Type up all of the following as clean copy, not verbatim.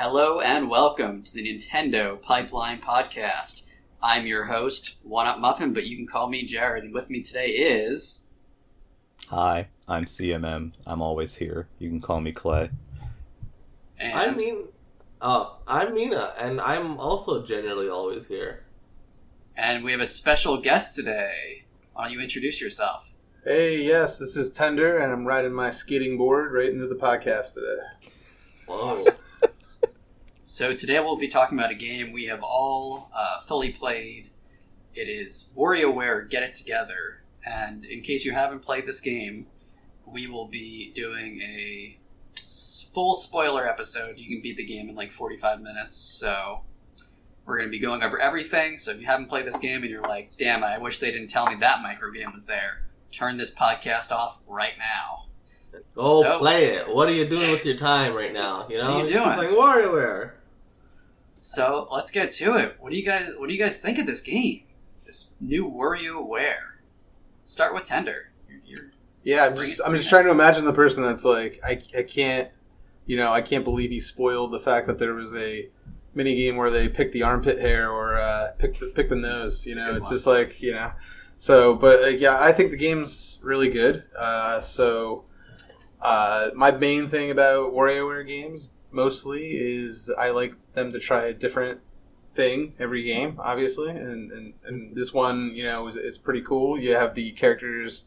Hello and welcome to the Nintendo Pipeline Podcast. I'm your host, One Up Muffin, but you can call me Jared, and with me today is... Hi, I'm CMM. I'm always here. You can call me Clay. And... I'm Mina, and I'm also generally always here. And we have a special guest today. Why don't you introduce yourself? Hey, yes, this is Tender, and I'm riding my skating board right into the podcast today. Whoa. So today we'll be talking about a game we have all fully played. It is WarioWare Get It Together. And in case you haven't played this game, we will be doing a full spoiler episode. You can beat the game in like 45 minutes. So we're going to be going over everything. So if you haven't played this game and you're like, damn, I wish they didn't tell me that micro game was there, turn this podcast off right now. Go play it. What are you doing with your time right now? You know, what are you doing? Playing WarioWare. So let's get to it. What do you guys think of this game? This new WarioWare. Start with Tender. I'm just trying to imagine the person that's like, I can't believe he spoiled the fact that there was a mini game where they pick the armpit hair or pick the nose. You know, it's just like, you know. So, but yeah, I think the game's really good. My main thing about WarioWare games mostly is I like them to try a different thing every game, obviously, and this one, you know, is pretty cool. You have the characters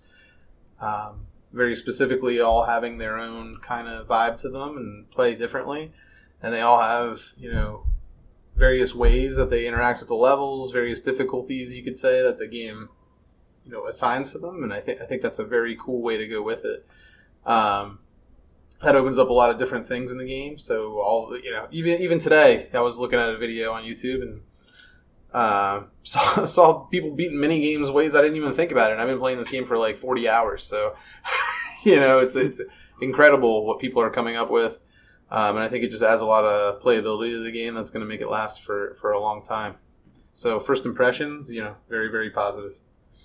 very specifically all having their own kind of vibe to them and play differently, and they all have, you know, various ways that they interact with the levels, various difficulties, you could say, that the game, you know, assigns to them, and I think that's a very cool way to go with it. That opens up a lot of different things in the game. So all, you know, even today, I was looking at a video on YouTube and saw people beating mini games ways I didn't even think about it. And I've been playing this game for like 40 hours, so you know, it's incredible what people are coming up with, and I think it just adds a lot of playability to the game that's going to make it last for a long time. So first impressions, you know, very, very positive.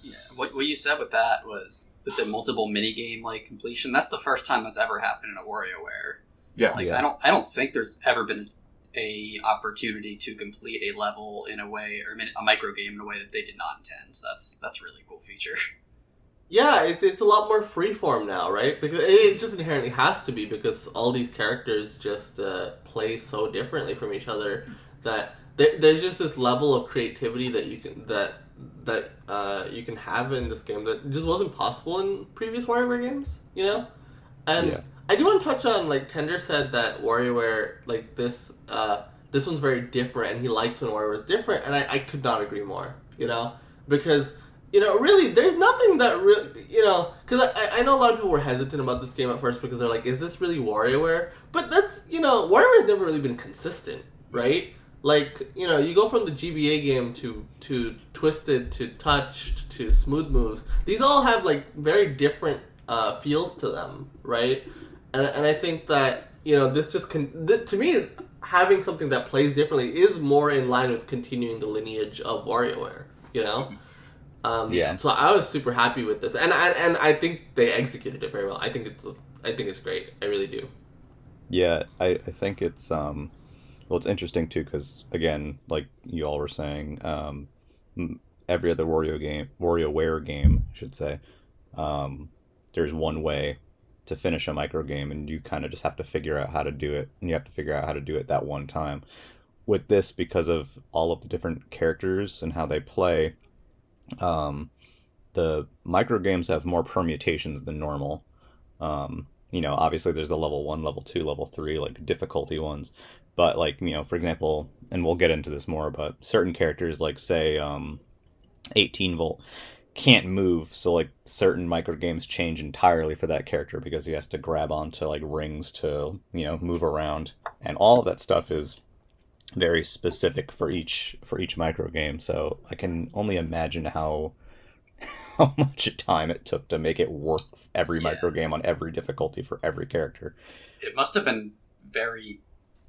Yeah, what you said with that was with the multiple minigame like completion. That's the first time that's ever happened in a WarioWare. Yeah, like yeah. I don't think there's ever been a opportunity to complete a level in a way, or a micro game in a way that they did not intend. So that's a really cool feature. Yeah, it's a lot more freeform now, right? Because it just inherently has to be, because all these characters just play so differently from each other that there's just this level of creativity that you can have in this game that just wasn't possible in previous WarioWare games, you know? And yeah. I do want to touch on, like, Tender said that WarioWare, like, this one's very different, and he likes when WarioWare is different, and I could not agree more, you know? Because, you know, really, there's nothing that really, you know, because I know a lot of people were hesitant about this game at first because they're like, is this really WarioWare? But that's, you know, WarioWare's never really been consistent, right? Like, you know, you go from the GBA game to Twisted, to Touched, to Smooth Moves. These all have, like, very different feels to them, right? And I think that, you know, this just... to me, having something that plays differently is more in line with continuing the lineage of WarioWare, you know? Yeah. So I was super happy with this. And I think they executed it very well. I think it's great. I really do. Yeah, I think it's... Well, it's interesting, too, because, again, like you all were saying, every other WarioWare game, I should say, there's one way to finish a micro game, and you kind of just have to figure out how to do it, and you have to figure out how to do it that one time. With this, because of all of the different characters and how they play, the micro games have more permutations than normal. You know, obviously there's the level 1, level 2, level 3, like, difficulty ones. But, like, you know, for example, and we'll get into this more, but certain characters, like, say, 18-volt, can't move, so, like, certain micro games change entirely for that character because he has to grab onto, like, rings to, you know, move around. And all of that stuff is very specific for each micro game, so I can only imagine how much time it took to make it work every micro game on every difficulty for every character. It must have been very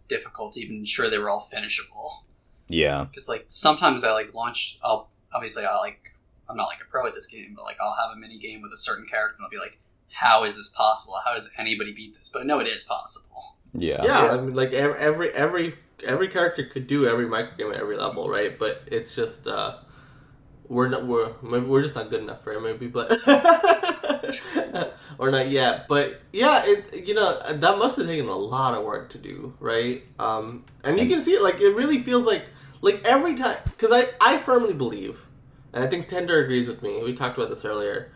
difficult to even ensure they were all finishable. Yeah. Because, like, sometimes I, like, launch... I'm not, like, a pro at this game, but, like, I'll have a mini game with a certain character and I'll be like, how is this possible? How does anybody beat this? But I know it is possible. Yeah. Yeah, I mean, like every character could do every microgame at every level, right? But it's just we're just not good enough for it, maybe, but or not yet. But yeah, that must have taken a lot of work to do, right? And you can see it, like it really feels like every time, because I firmly believe, and I think Tender agrees with me. We talked about this earlier.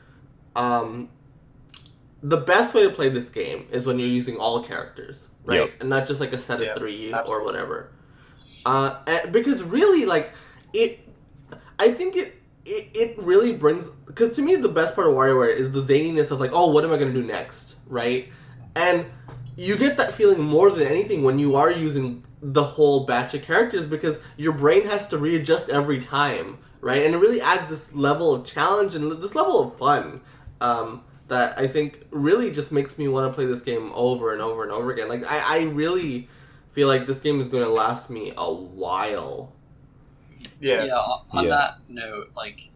The best way to play this game is when you're using all characters, right? Yep. And not just like a set of 3 absolutely. or whatever. Because really, like I think it really brings, because to me the best part of WarioWare is the zaniness of like, oh, what am I going to do next, right? And you get that feeling more than anything when you are using the whole batch of characters, because your brain has to readjust every time, right? And it really adds this level of challenge and this level of fun that I think really just makes me want to play this game over and over and over again. Like I really feel like this game is going to last me a while. Yeah. On that note, like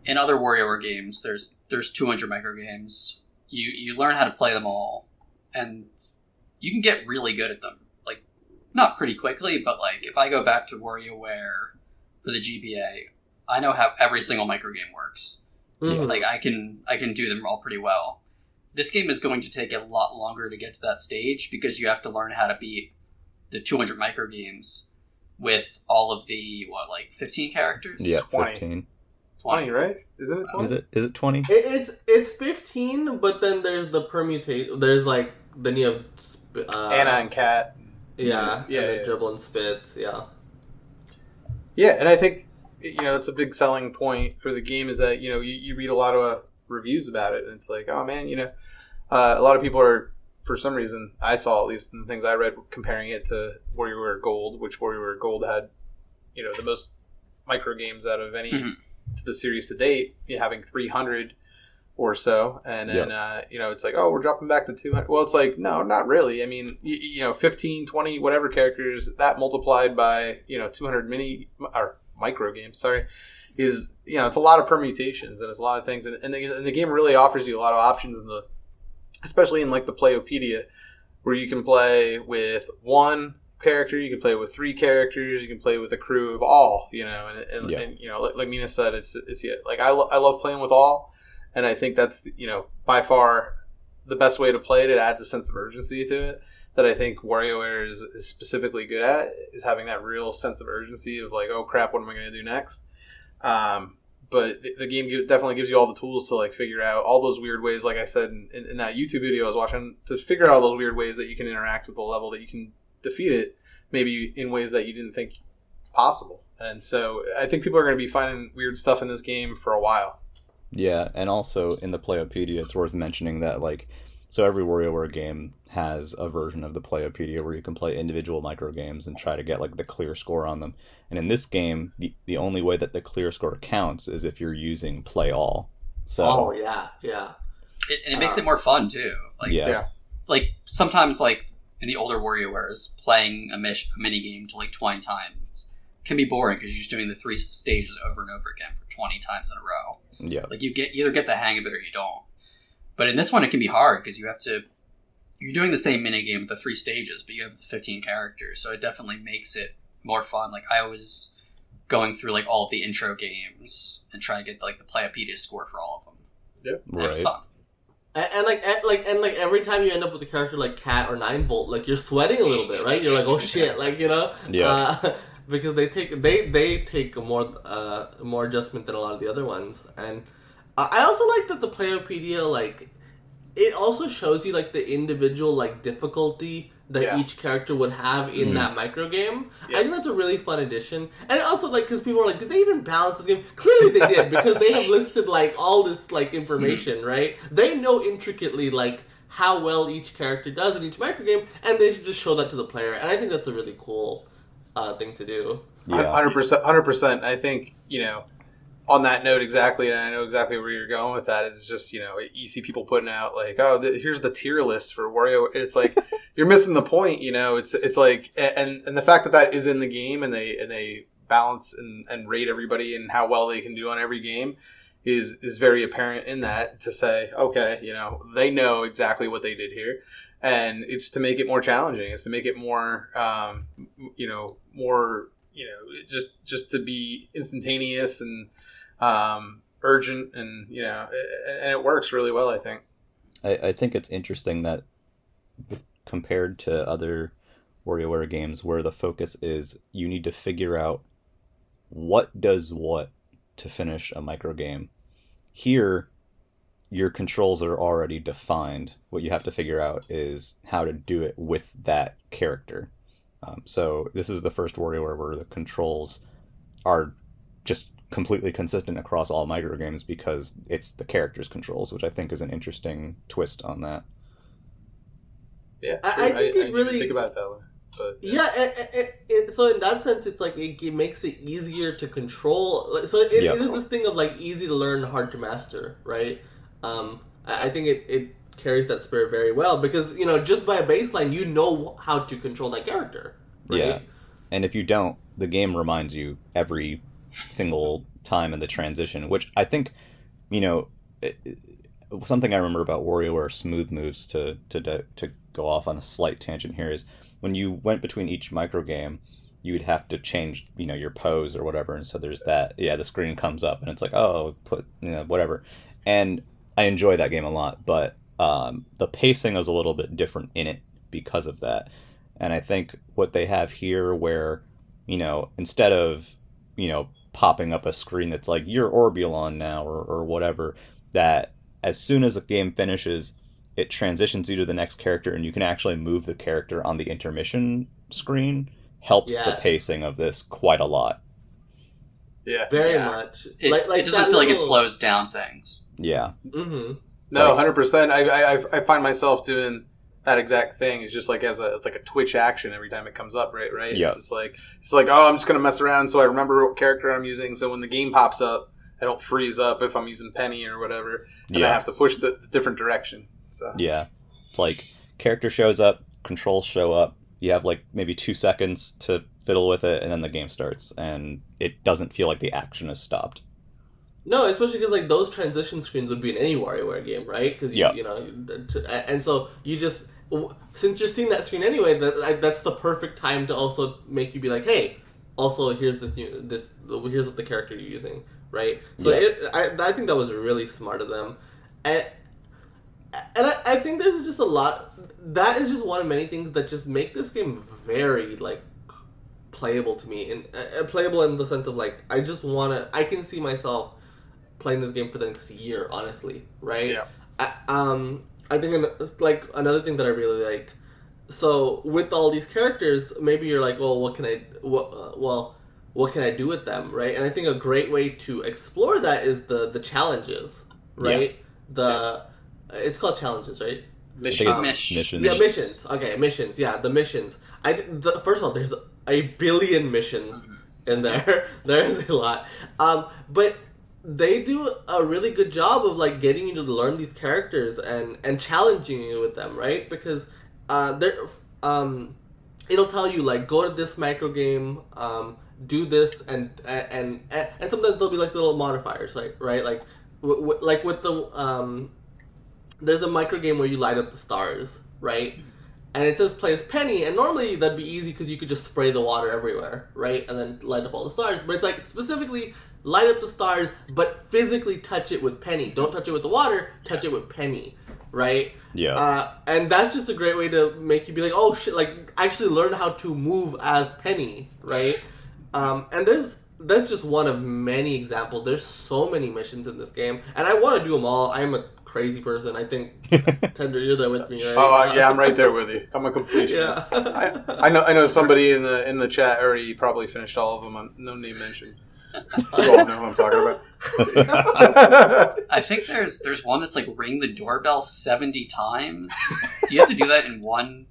in other WarioWare games, there's 200 micro games. You learn how to play them all, and you can get really good at them. Like not pretty quickly, but like if I go back to WarioWare for the GBA, I know how every single micro game works. Mm-hmm. Like I can do them all pretty well. This game is going to take a lot longer to get to that stage because you have to learn how to beat the 200 micro games with all of the 15 characters. Yeah, 20. 15. 20, right? Isn't it 20? Is it 20? It's 15, but then there's the permutation. There's like then you have Anna and Kat. Yeah, Yeah, and then yeah. dribble and spit. Yeah. Yeah, and I think it's a big selling point for the game is that you read a lot of reviews about it, and it's like, oh man, a lot of people are, for some reason, I saw at least in the things I read, comparing it to WarioWare Gold, which WarioWare Gold had the most micro games out of any to the series to date, having 300 or so, and then it's like, oh, we're dropping back to 200. Well, it's like, no, not really. I mean, 15, 20, whatever characters, that multiplied by 200 micro games, is it's a lot of permutations and it's a lot of things, and the game really offers you a lot of options especially in like the Playopedia, where you can play with one character, you can play with 3 characters, you can play with a crew of all, and like Mina said, it's like I love playing with all, and I think that's by far the best way to play it. It adds a sense of urgency to it that I think WarioWare is specifically good at, is having that real sense of urgency of like, oh crap, what am I going to do next? But the game definitely gives you all the tools to like figure out all those weird ways, like I said in that YouTube video I was watching, to figure out all those weird ways that you can interact with the level, that you can defeat it maybe in ways that you didn't think possible. And so I think people are going to be finding weird stuff in this game for a while. Yeah, and also in the Playopedia, it's worth mentioning that so every WarioWare game has a version of the Playopedia where you can play individual micro games and try to get the clear score on them. And in this game, the only way that the clear score counts is if you're using play all. So yeah. It makes it more fun too. Like sometimes in the older WarioWares, playing a mini game to 20 times can be boring because you're just doing the 3 stages over and over again for 20 times in a row. Yeah. Like you either get the hang of it or you don't. But in this one, it can be hard because you're doing the same minigame with the 3 stages, but you have the 15 characters. So it definitely makes it more fun. Like I was going through all of the intro games and trying to get the Playopedia score for all of them. Yep. And it was fun. And every time you end up with a character like Cat or 9-Volt, you're sweating a little bit, right? You're like, oh shit, Yeah. Because they take more adjustment than a lot of the other ones. And I also like that the Playopedia, it also shows you the individual difficulty that each character would have in that micro game. I think that's a really fun addition. And also because people are like, did they even balance this game? Clearly they did, because they have listed all this information, right? They know intricately how well each character does in each micro game, and they should just show that to the player. And I think that's a really cool thing to do. Yeah. 100%. I think on that note, exactly, and I know exactly where you're going with that. Is just you see people putting out here's the tier list for Wario. It's you're missing the point. It's and the fact that is in the game, and they balance and rate everybody and how well they can do on every game is very apparent in that, to say, okay, they know exactly what they did here. and it's to make it more challenging. It's to make it more, just to be instantaneous and urgent, and and it works really well, I think. I think it's interesting that compared to other WarioWare games where the focus is you need to figure out what does what to finish a micro game. Here, your controls are already defined. What you have to figure out is how to do it with that character. So this is the first WarioWare where the controls are just completely consistent across all micro games because it's the character's controls, which I think is an interesting twist on that. Yeah, I think it really think about it that way. But, so in that sense, it's like it makes it easier to control. So it is this thing of like easy to learn, hard to master, right? I think it carries that spirit very well because just by a baseline, you know how to control that character, right? Yeah, and if you don't, the game reminds you every single time in the transition, which I think, something I remember about WarioWare smooth moves to go off on a slight tangent here is when you went between each micro game, you would have to change, your pose or whatever, and so there's that. Yeah, the screen comes up and it's like, oh, put whatever, and I enjoy that game a lot, but the pacing is a little bit different in it because of that, and I think what they have here, where instead of popping up a screen that's like you're Orbulon now or whatever, that as soon as the game finishes, it transitions you to the next character and you can actually move the character on the intermission screen, helps the pacing of this quite a lot. Yeah, very much. It doesn't feel like it slows down things. Yeah. Mm-hmm. No, 100%. I find myself doing that exact thing. It's just like it's like a twitch action every time it comes up, right? Yeah. It's like oh, I'm just gonna mess around so I remember what character I'm using. So when the game pops up, I don't freeze up if I'm using Penny or whatever, and I have to push the different direction. So yeah, it's like character shows up, controls show up. You have like maybe 2 seconds to fiddle with it, and then the game starts, and it doesn't feel like the action is stopped. No, especially because like those transition screens would be in any WarioWare game, right? Because and so you just since you're seeing that screen anyway, that's the perfect time to also make you be like, hey, also here's here's what the character you're using, right? So I think that was really smart of them, and I think there's just a lot. That is just one of many things that just make this game very like playable to me, and playable in the sense of like I can see myself playing this game for the next year, honestly, right? Yeah. I think like another thing that I really like. So with all these characters, maybe you're like, well, what can I do with them, right? And I think a great way to explore that is the challenges, right? It's called challenges, right? Missions. Yeah, missions. Okay, missions. Yeah, the missions. First of all, there's a billion missions in there. There's a lot. But they do a really good job of like getting you to learn these characters and challenging you with them, right? Because it'll tell you like go to this micro game, do this, and sometimes there'll be like little modifiers, right? Like like with the there's a micro game where you light up the stars, right? And it says play as Penny, and normally that'd be easy because you could just spray the water everywhere, right? And then light up all the stars. But it's like specifically light up the stars, but physically touch it with Penny. Don't touch it with the water, touch it with Penny, right? Yeah. And that's just a great way to make you be like, oh shit, like actually learn how to move as Penny, right? And that's just one of many examples. There's so many missions in this game, and I want to do them all. I'm a crazy person. I think Tender, you're there with me, right? Oh yeah, I'm right there with you. I'm a completionist. Yeah. I know somebody in the chat already probably finished all of them. No name mentioned. You all know who I'm talking about. I think there's one that's like ring the doorbell 70 times. Do you have to do that in one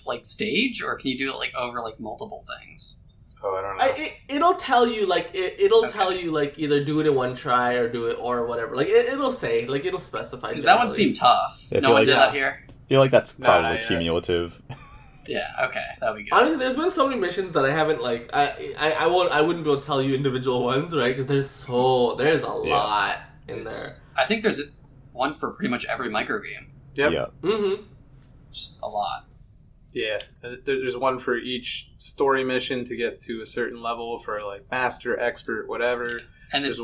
like stage, or can you do it like over like multiple things? Oh, I don't know. It'll tell you like it'll tell you like either do it in one try or do it or whatever. Like it'll say like it'll specify. Does that one seem tough? I No one like did that here. I feel like that's probably yeah. cumulative. Yeah. Okay, that'd be good. Honestly, there's been so many missions that I haven't like I wouldn't be able to tell you individual ones, right? Because there's a lot in there. I think there's one for pretty much every micro game. Yep. Yeah. Mm-hmm. which is a lot. Yeah, there's one for each story mission to get to a certain level for like master, expert, whatever. And it's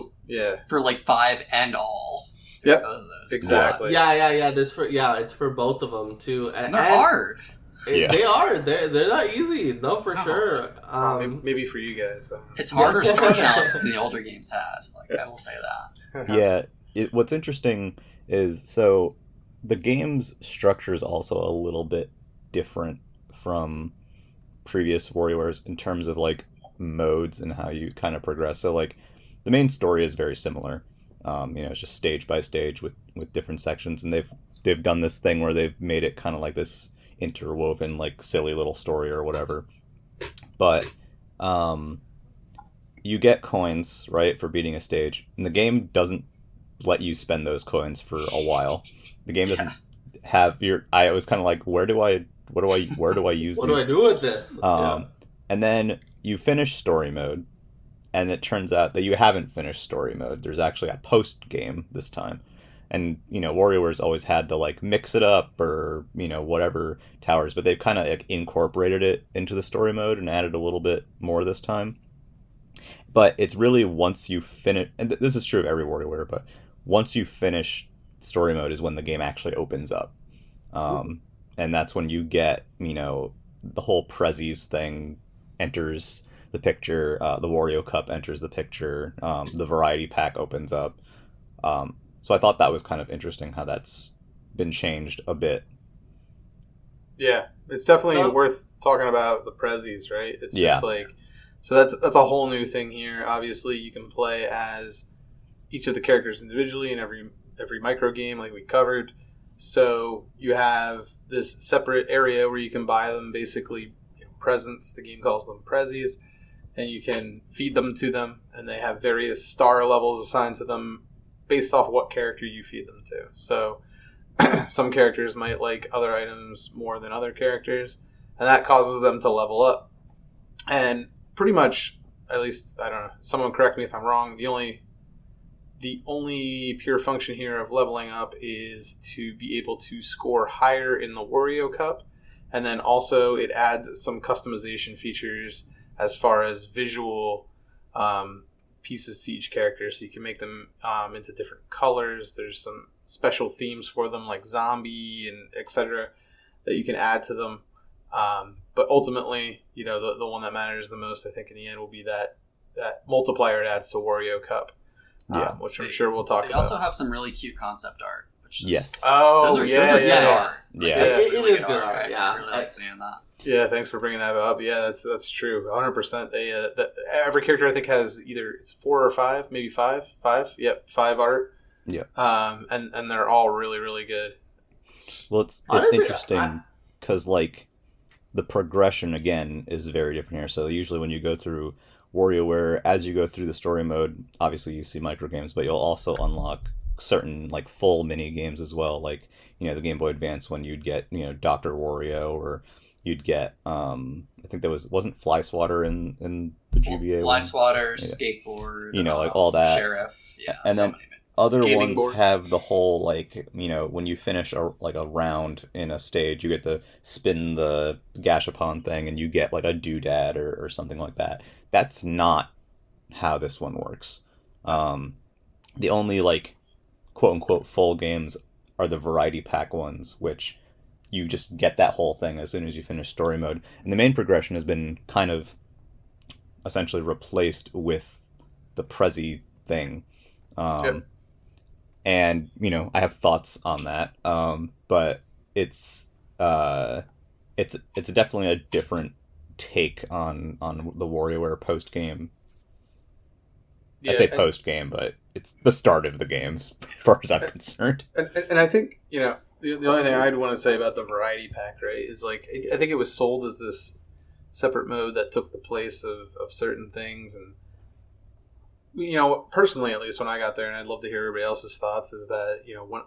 for like 5 and all. Yep, both of those. exactly. Yeah. It's for both of them too. And they're hard. They are. They're not easy. No, for sure. Maybe for you guys. It's harder story analysis than the older games had. Like I will say that. Yeah. What's interesting is so the game's structure is also a little bit different from previous WarioWares in terms of like modes and how you kind of progress. So like the main story is very similar. It's just stage by stage with different sections, and they've done this thing where they've made it kind of like this interwoven like silly little story or whatever. But you get coins, right, for beating a stage, and the game doesn't let you spend those coins for a while. The game doesn't have I was kind of like, where do I use what these? do I do with this? And then you finish story mode, and it turns out that you haven't finished story mode. There's actually a post game this time. And, WarioWare's always had the, like, mix it up or, whatever towers, but they've kind of like, incorporated it into the story mode and added a little bit more this time. But it's really once you finish, and this is true of every WarioWare, but once you finish story mode is when the game actually opens up. And that's when you get, the whole Prezzies thing enters the picture, the Wario Cup enters the picture, the variety pack opens up. So I thought that was kind of interesting how that's been changed a bit. Yeah, it's definitely worth talking about the Prezzies, right? It's just like, so that's a whole new thing here. Obviously, you can play as each of the characters individually in every micro game, like we covered. So you have this separate area where you can buy them, basically presents. The game calls them Prezzies, and you can feed them to them, and they have various star levels assigned to them based off what character you feed them to. So some characters might like other items more than other characters, and that causes them to level up. And pretty much, at least, I don't know, someone correct me if I'm wrong, the only pure function here of leveling up is to be able to score higher in the Wario Cup, and then also it adds some customization features as far as visual pieces to each character, so you can make them into different colors. There's some special themes for them, like zombie and etc., that you can add to them. But ultimately, the one that matters the most, I think, in the end, will be that multiplier it adds to Wario Cup, which I'm sure we'll talk about. They also have some really cute concept art. Yes. Those are good art. It really is good art. I really like seeing that. Yeah, thanks for bringing that up. Yeah, that's true. 100%. They every character I think has either it's 4 or 5, maybe 5. 5. Yep, 5 art. Yeah. And they're all really, really good. Well, it's honestly, interesting because like the progression again is very different here. So usually when you go through WarioWare, as you go through the story mode, obviously you see micro games, but you'll also unlock certain like full mini games as well. Like the Game Boy Advance when you'd get Dr. Wario, or you'd get I think there wasn't Fly Swatter in the GBA Fly one? Swatter, skateboard, like all that sheriff, and so then many. Other Skating ones board. have the whole like when you finish a round in a stage, you get to spin the Gashapon thing and you get like a doodad or something like that. That's not how this one works. The only like quote unquote full games are the variety pack ones, which you just get that whole thing as soon as you finish story mode. And the main progression has been kind of essentially replaced with the Prezzy thing. Yep. And I have thoughts on that, but it's definitely a different take on the WarioWare post game. I say post game, but it's the start of the game as far as I'm concerned. And I think the only thing I'd want to say about the variety pack, right, is like I think it was sold as this separate mode that took the place of certain things. And personally, at least when I got there, and I'd love to hear everybody else's thoughts, is that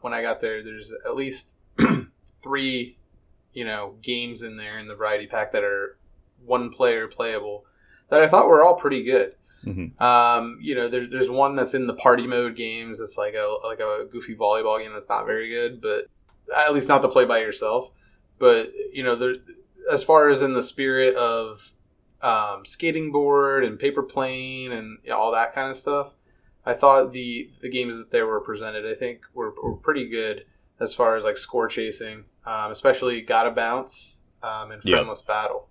when I got there, there's at least 3 games in there in the variety pack that are one player playable that I thought were all pretty good. Mm-hmm. There's one that's in the party mode games. It's like a goofy volleyball game that's not very good, but at least not to play by yourself. but as far as in the spirit of skating board and paper plane and all that kind of stuff, I thought the games that they were presented, I think, were pretty good as far as like score chasing, especially Gotta Bounce and Friendless Battle.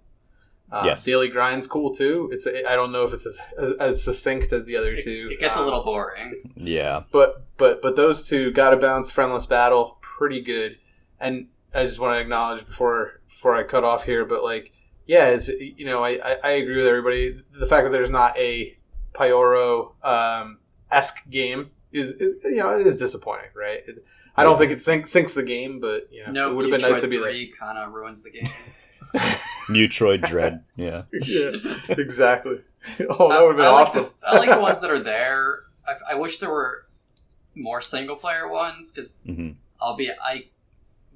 Yes. Daily Grind's cool too. I don't know if it's as succinct as the other two. It gets a little boring. Yeah. But those two, Gotta Bounce, Friendless Battle, pretty good. And I just want to acknowledge before I cut off here, but like, yeah, it's, I agree with everybody. The fact that there's not a Pyoro esque game is it is disappointing, right? I don't think it sinks the game, but no, it would have been nice to be there. Kind of ruins the game. Metroid Dread, yeah. Yeah, exactly. Oh, that would have been awesome. I like the ones that are there. I wish there were more single player ones because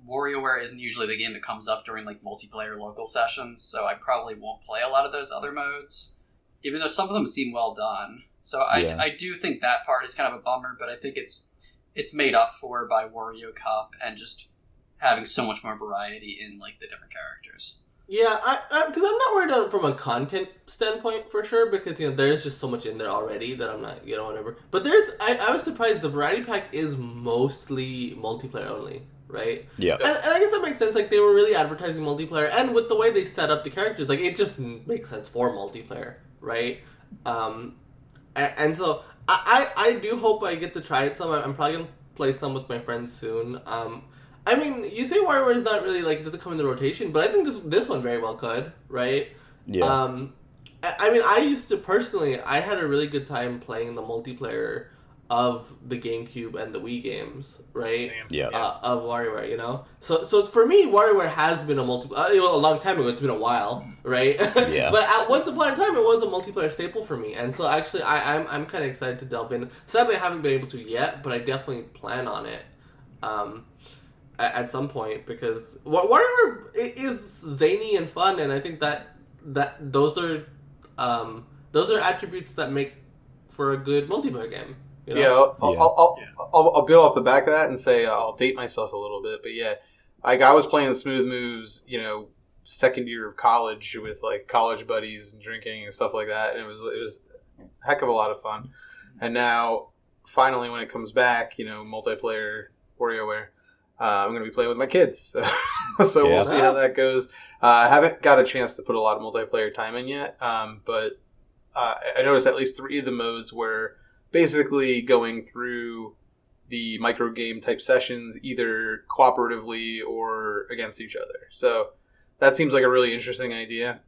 WarioWare isn't usually the game that comes up during like multiplayer local sessions, so I probably won't play a lot of those other modes, even though some of them seem well done. So I do think that part is kind of a bummer, but I think it's made up for by Wario Cup and just having so much more variety in like the different characters. Yeah, because I'm not worried from a content standpoint for sure, because there's just so much in there already that I'm not whatever. But I was surprised the variety pack is mostly multiplayer only, right? Yeah, and I guess that makes sense. Like they were really advertising multiplayer, and with the way they set up the characters, like it just makes sense for multiplayer, right? And so I do hope I get to try it some. I'm probably gonna play some with my friends soon. I mean, you say WarioWare is not really, like, it doesn't come in the rotation, but I think this one very well could, right? Yeah. I mean, I had a really good time playing the multiplayer of the GameCube and the Wii games, right? Same. Yeah. Of WarioWare, So for me, WarioWare has been a long time ago. It's been a while, right? Yeah. But at once upon a time, it was a multiplayer staple for me, and so actually, I'm kind of excited to delve in. Sadly, I haven't been able to yet, but I definitely plan on it. At some point, because WarioWare is zany and fun, and I think that those are attributes that make for a good multiplayer game. I'll build off the back of that and say I'll date myself a little bit, but yeah, like I was playing Smooth Moves, second year of college with like college buddies and drinking and stuff like that, and it was a heck of a lot of fun. And now, finally, when it comes back, multiplayer WarioWare. I'm going to be playing with my kids, so we'll see how that goes. I haven't got a chance to put a lot of multiplayer time in yet, but I noticed at least 3 of the modes were basically going through the micro game type sessions either cooperatively or against each other. So that seems like a really interesting idea,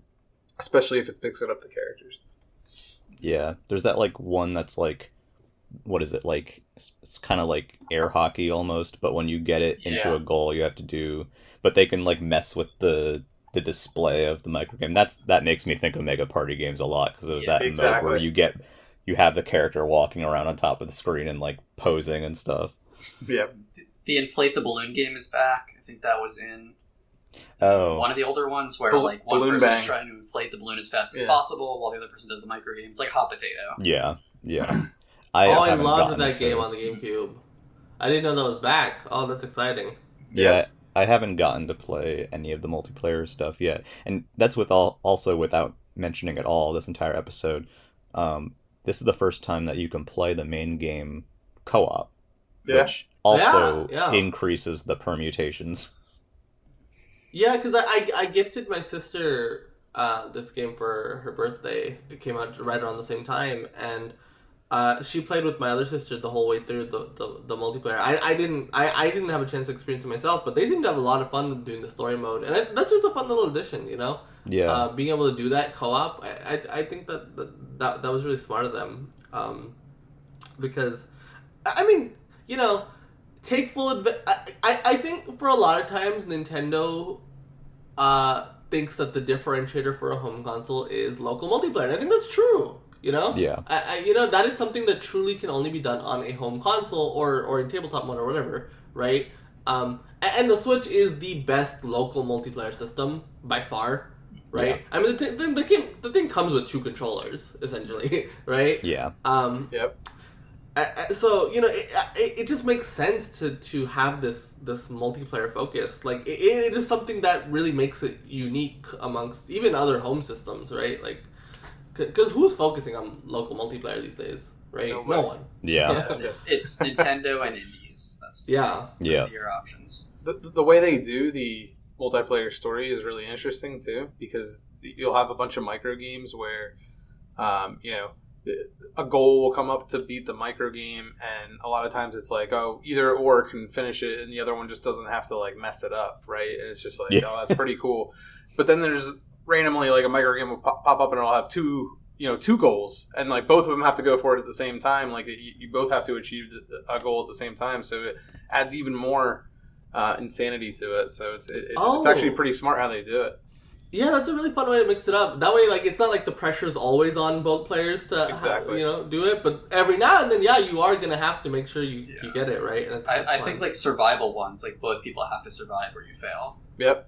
especially if it picks up the characters. Yeah, there's that like one that's like, what is it, like it's kind of like air hockey almost, but when you get it into a goal you have to do, but they can like mess with the display of the micro game. That makes me think of Mega Party games a lot, because there's that mode where you have the character walking around on top of the screen and like posing and stuff. Yeah. The inflate the balloon game is back. I think that was in one of the older ones where like one person is trying to inflate the balloon as fast as possible while the other person does the micro game. It's like hot potato. Yeah. I loved that game on the GameCube. I didn't know that was back. Oh, that's exciting. Yeah, I haven't gotten to play any of the multiplayer stuff yet. And that's also without mentioning at all this entire episode. This is the first time that you can play the main game co-op, which also increases the permutations. Yeah, because I gifted my sister this game for her birthday. It came out right around the same time, and she played with my other sister the whole way through the multiplayer. I didn't have a chance to experience it myself, but they seem to have a lot of fun doing the story mode, and that's just a fun little addition, Yeah. Being able to do that co-op, I think that was really smart of them, because I mean, take full advantage. I think for a lot of times Nintendo thinks that the differentiator for a home console is local multiplayer, and I think that's true. Yeah. That is something that truly can only be done on a home console or in tabletop mode or whatever, right? And the Switch is the best local multiplayer system by far, right? Yeah. I mean, the thing comes with 2 controllers essentially, right? Yeah. Yep. So it just makes sense to have this multiplayer focus. Like it is something that really makes it unique amongst even other home systems, right? Like, because who's focusing on local multiplayer these days, right? No one. Yeah. It's Nintendo and indies. That's Yeah. your options. The way they do the multiplayer story is really interesting too, because you'll have a bunch of micro games where, a goal will come up to beat the micro game, and a lot of times it's like, oh, either or can finish it, and the other one just doesn't have to like mess it up, right? And it's just like, oh, that's pretty cool. But then there's randomly like a micro game will pop up and it'll have two goals, and like both of them have to go for it at the same time. Like you both have to achieve a goal at the same time, so it adds even more insanity to it. So it's actually pretty smart how they do it. Yeah, that's a really fun way to mix it up. That way, like, it's not like the pressure's always on both players to do it, but every now and then, you are gonna have to make sure you get it right. And I think like survival ones, like both people have to survive or you fail. Yep.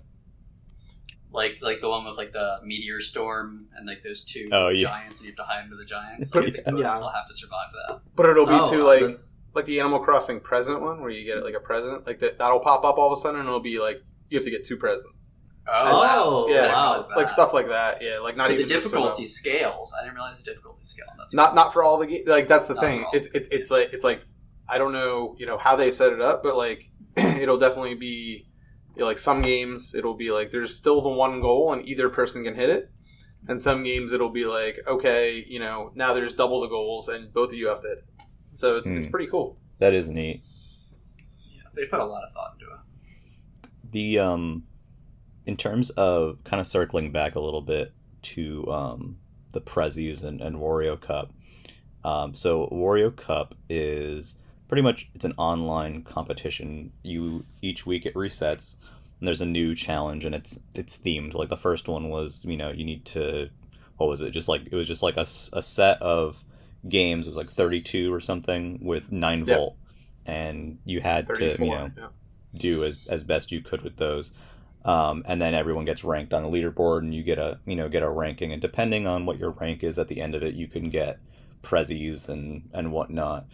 Like the one with like the meteor storm and like those two giants, and you have to hide under the giants. Like, I think both people have to survive that. But it'll be like the Animal Crossing present one, where you get like a present, like that'll pop up all of a sudden, and it'll be like you have to get two presents. Oh, yeah, wow. Like stuff like that. Yeah, like not so even the difficulty scales. I didn't realize the difficulty scale. That's not for all the games. Like that's the thing. It's like I don't know how they set it up, but like it'll definitely be like some games it'll be like there's still the one goal and either person can hit it, and some games it'll be like okay now there's double the goals and both of you have to hit it. So it's pretty cool. That is neat. Yeah, they put a lot of thought into it. The in terms of kind of circling back a little bit to the Prezzies and Wario Cup. So Wario Cup is pretty much, it's an online competition. Each week it resets and there's a new challenge, and it's themed. Like the first one was, you need to, what was it? It was just like a set of games. It was like 32 or something with 9 volt, and you had to do as best you could with those. And then everyone gets ranked on the leaderboard, and you get a ranking, and depending on what your rank is at the end of it, you can get prezzies and whatnot.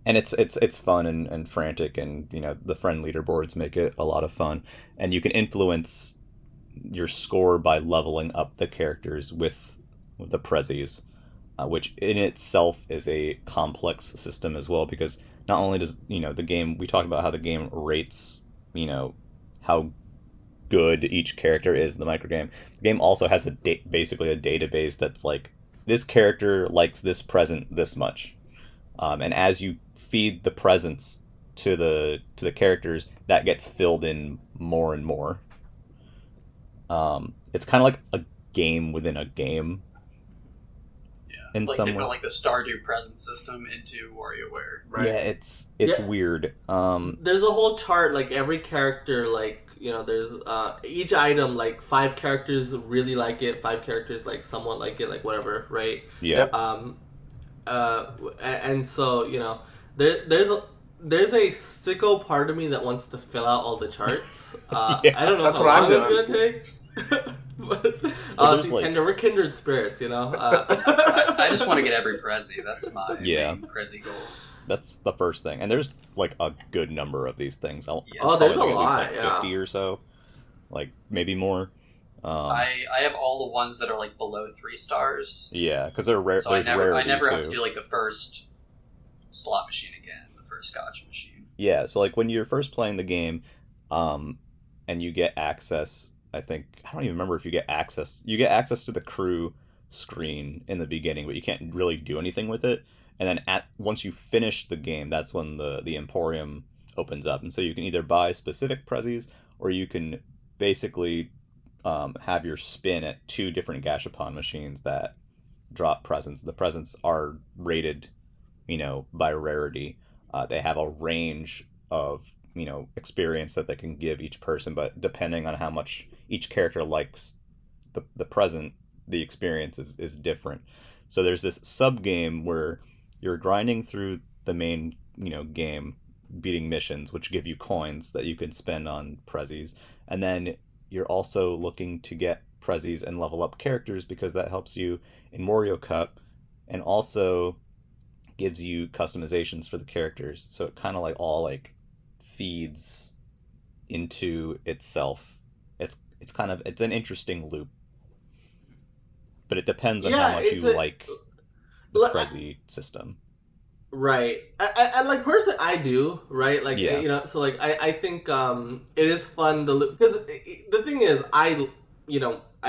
And it's fun and frantic, and the friend leaderboards make it a lot of fun, and you can influence your score by leveling up the characters with the prezzies, which in itself is a complex system as well, because not only does the game, we talked about how the game rates how good each character is in the microgame. The game also has basically a database that's like, this character likes this present this much, and as you feed the presents to the characters, that gets filled in more and more. It's kind of like a game within a game. It's like they put like the Stardew present system into WarioWare. Right? Yeah, it's weird. There's a whole chart, like every character, like there's each item, like 5 characters really like it, 5 characters like somewhat like it, like whatever, right? Yeah. And so there's a sicko part of me that wants to fill out all the charts. I don't know how long it's gonna take. But Tender, we're kindred spirits, I just want to get every Prezzy. That's my main Prezzy goal. That's the first thing, and there's like a good number of these things. There's a lot, 50 or so, like maybe more. I have all the ones that are like below 3 stars. Yeah, because they're rare. So I never have to do like the first slot machine again, the first Scotch machine. Yeah, so like when you're first playing the game, and you get access. I don't even remember if you get access. You get access to the crew screen in the beginning, but you can't really do anything with it. And then once you finish the game, that's when the Emporium opens up. And so you can either buy specific prezzies, or you can basically have your spin at 2 different gashapon machines that drop presents. The presents are rated, by rarity. They have a range of experience that they can give each person, but depending on how much each character likes the present, the experience is different. So there's this sub game where you're grinding through the main game, beating missions, which give you coins that you can spend on prezzies, and then you're also looking to get prezzies and level up characters, because that helps you in Wario Cup, and also gives you customizations for the characters, so it kind of like all like feeds into itself. It's an interesting loop, but it depends on how much you like the Prezi system. Right. And like personally I do, right? Like you know, so like I think it is fun to loop, because the thing is I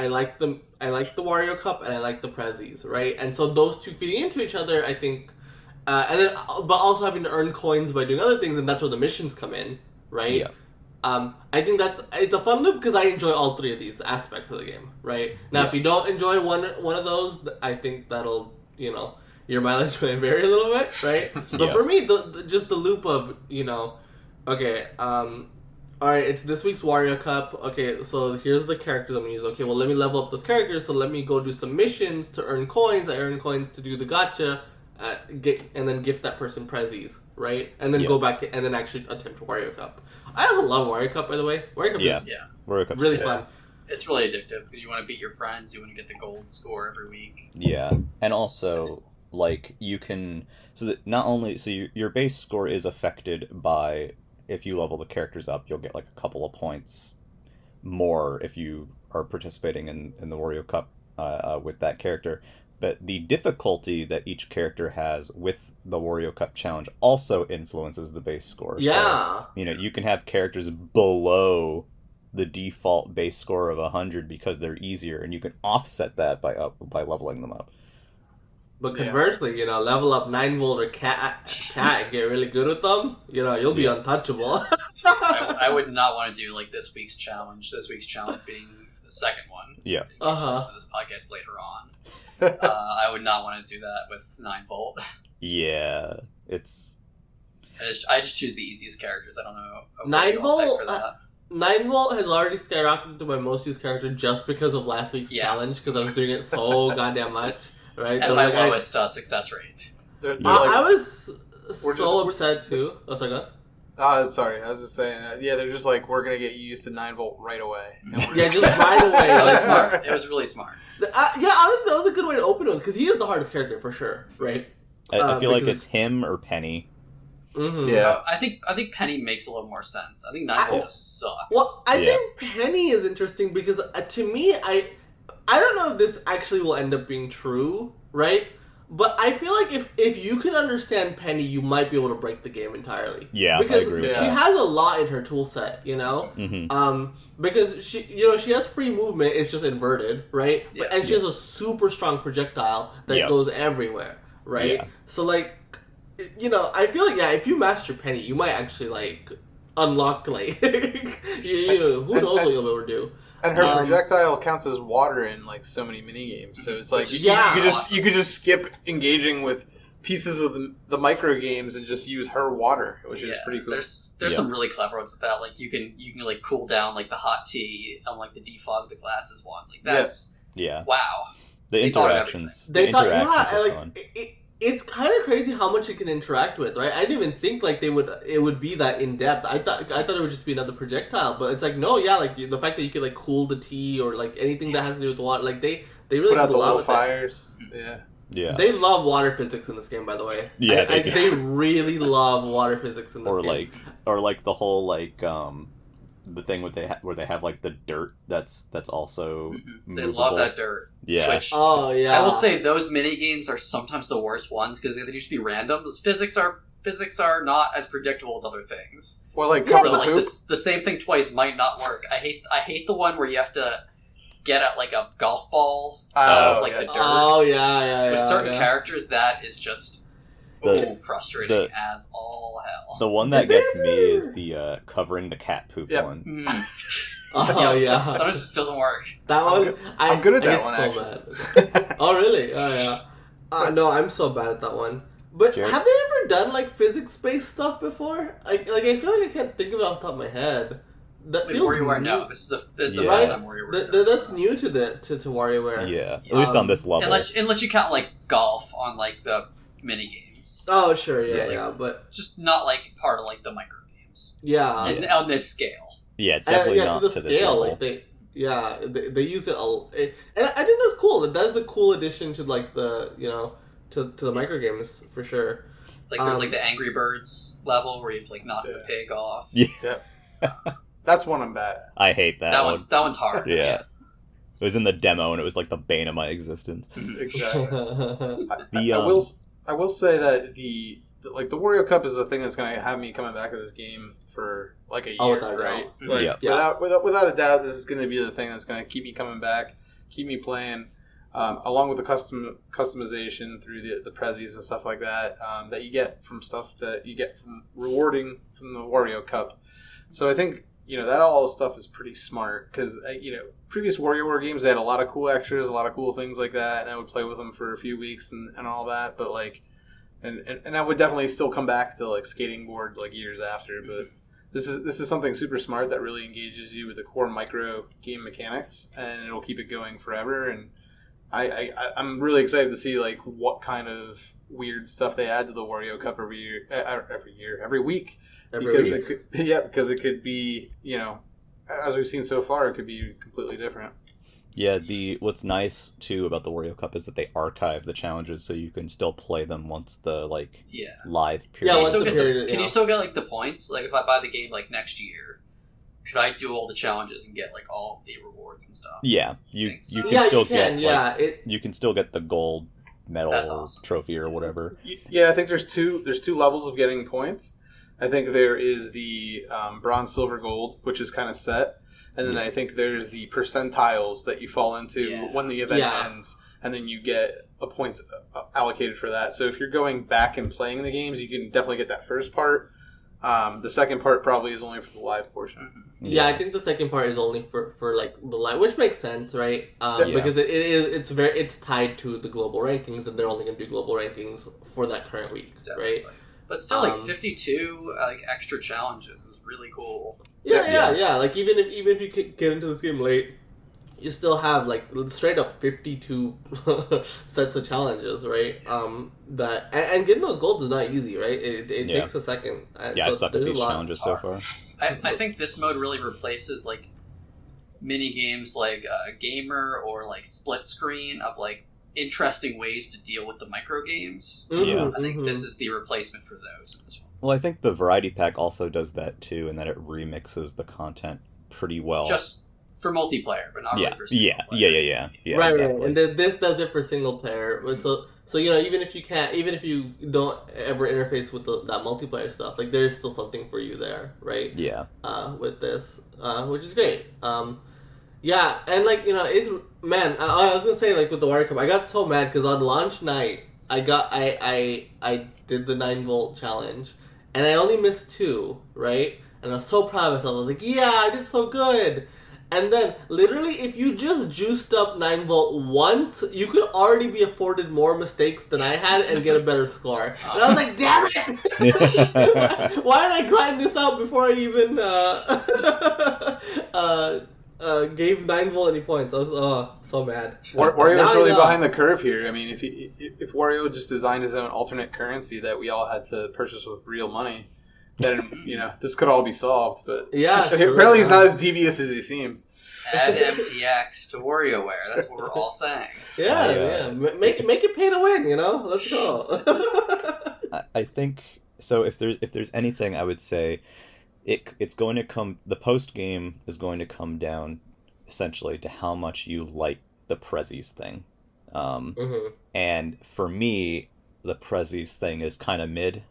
like the Wario Cup and I like the Prezis, right? And so those two feeding into each other, I think, and then but also having to earn coins by doing other things, and that's where the missions come in, right? Yeah. I think it's a fun loop because I enjoy all three of these aspects of the game, right? Now, if you don't enjoy one of those, I think that'll, your mileage may vary a little bit, right? But for me, just the loop of, okay, all right, it's this week's Wario Cup. Okay, so here's the characters I'm going to use. Okay, well, let me level up those characters, so let me go do some missions to earn coins. I earn coins to do the gacha, and then gift that person Prezis, right? And then go back and then actually attempt Wario Cup. I also love Wario Cup, by the way. Wario Cup is Wario Cup's really fun. It's really addictive because you want to beat your friends. You want to get the gold score every week. Yeah, and also like you can your base score is affected by, if you level the characters up, you'll get like a couple of points more if you are participating in the Wario Cup with that character. But the difficulty that each character has with the Wario Cup challenge also influences the base score. Yeah. So, you can have characters below the default base score of 100 because they're easier, and you can offset that by leveling them up. But conversely, level up 9-volt or cat and get really good with them, you'll be untouchable. I would not want to do like this week's challenge. This week's challenge being the second one. Yeah. To this podcast later on. I would not want to do that with 9-volt. Yeah, it's. I just choose the easiest characters. I don't know. 9-volt. 9-volt has already skyrocketed to my most used character just because of last week's challenge, because I was doing it so goddamn much. Right? And my lowest success rate. I was so upset too. Oh, sorry, I was just saying. They're just like, we're gonna get you used to 9-volt right away. Just right away. That was smart. It was really smart. Honestly, that was a good way to open it, because he is the hardest character for sure, right? I feel like it's him or Penny. Mm-hmm. Yeah, I think Penny makes a little more sense. I think 9-volt just sucks. Well, I think Penny is interesting because to me, I don't know if this actually will end up being true, right? But I feel like if you can understand Penny, you might be able to break the game entirely. Yeah, because I agree with she that. has a lot in her tool set, Mm-hmm. Because she has free movement, it's just inverted, right? Yeah. And she has a super strong projectile that goes everywhere, right? Yeah. So like, I feel like if you master Penny, you might actually like unlock like who knows what you'll be able to do. And her projectile counts as water in like so many mini games, so it's like you could just skip engaging with pieces of the micro games and just use her water, which is pretty cool. There's some really clever ones with that. Like you can like cool down like the hot tea on like the defog the glasses one. Like that's wow. The interactions. It's kind of crazy how much it can interact with, right? I didn't even think like it would be that in depth. I thought it would just be another projectile, but it's like no, like the fact that you could like cool the tea or like anything that has to do with water, like they really put out do the a lot little with fires. Yeah. They love water physics in this game, by the way. Yeah, they really love water physics in this game. Or like the whole like the thing where they have like the dirt that's also movable. They love that dirt. Yeah. Which, I will say those mini games are sometimes the worst ones because they used to be random. Those physics are not as predictable as other things. Well, like so like the same thing twice might not work. I hate the one where you have to get at like a golf ball the dirt. Oh yeah. With certain characters, that is just frustrating as all hell. The one that gets me is the covering the cat poop one. Mm. Sometimes it just doesn't work. That one, I'm good at that one. So mad. Oh really? Oh yeah. No, I'm so bad at that one. But Jared? have they ever done like physics-based stuff before? Like I feel like I can't think of it off the top of my head. That feels WarioWare. new. No, this is the first time WarioWare. That's new to WarioWare. Yeah, at least on this level. Unless you count like golf on like the mini games. Oh sure, yeah, but just not like part of like the micro games. Yeah, and on this scale. Yeah, it's definitely not to the scale. Like they use it, and I think that's cool. That's a cool addition to like the to the micro games for sure. Like there's like the Angry Birds level where you have to like knock the pig off. Yeah. That's one I'm bad. I hate that. That one's hard. Yeah. It was in the demo, and it was like the bane of my existence. Exactly. I will say that the Wario Cup is the thing that's going to have me coming back to this game for like a year, right? Like, without a doubt, this is going to be the thing that's going to keep me coming back, keep me playing, along with the customization through the prezzies and stuff like that that you get from stuff that you get from rewarding from the Wario Cup. So I think that all stuff is pretty smart because previous WarioWare games, they had a lot of cool extras, a lot of cool things like that, and I would play with them for a few weeks and all that. But like, and I would definitely still come back to like skating board like years after. But this is something super smart that really engages you with the core micro game mechanics, and it'll keep it going forever. And I'm really excited to see like what kind of weird stuff they add to the Wario Cup every week. Because it could be, as we've seen so far, it could be completely different. Yeah, what's nice too about the Wario Cup is that they archive the challenges so you can still play them once the live period. Yeah, can you still get like the points? Like if I buy the game like next year, could I do all the challenges and get like all of the rewards and stuff? Yeah, you can you can still get the gold medal or trophy or whatever. Yeah, I think there's two levels of getting points. I think there is the bronze, silver, gold, which is kind of set. And then I think there's the percentiles that you fall into when the event ends. And then you get a points allocated for that. So if you're going back and playing the games, you can definitely get that first part. The second part probably is only for the live portion. Yeah, I think the second part is only for like the live, which makes sense, right? Because it's tied to the global rankings, and they're only going to do global rankings for that current week, right? But still, like 52 like extra challenges is really cool. Yeah. Like even if you get into this game late, you still have like straight up 52 sets of challenges, right? That and getting those golds is not easy, right? It takes a second. I suck at these challenges so far. I think this mode really replaces like mini games like Gamer or like Split Screen of like interesting ways to deal with the micro games. I think this is the replacement for those in this one. Well, I think the variety pack also does that too, in that it remixes the content pretty well. Just for multiplayer, but not really for single player. Yeah. Right, exactly. right. And this does it for single player. So even if you don't ever interface with that multiplayer stuff, like there's still something for you there, right? Yeah. With this, which is great. Yeah, and like it's I was gonna say like with the Wario Cup, I got so mad because on launch night I did the 9-volt challenge, and I only missed 2, right? And I was so proud of myself. I was like, yeah, I did so good. And then, literally, if you just juiced up 9-volt once, you could already be afforded more mistakes than I had and get a better score. And I was like, damn it! Why did I grind this out before I even gave 9-volt any points? I was so mad. Wario's really behind the curve here. I mean, if Wario just designed his own alternate currency that we all had to purchase with real money, then this could all be solved. But apparently he's not as devious as he seems. Add MTX to WarioWare. That's what we're all saying. Yeah. Make it pay to win. Let's go. I think so. If there's anything, I would say it's going to come. The post game is going to come down essentially to how much you like the prezzies thing. And for me, the prezzies thing is kind of mid.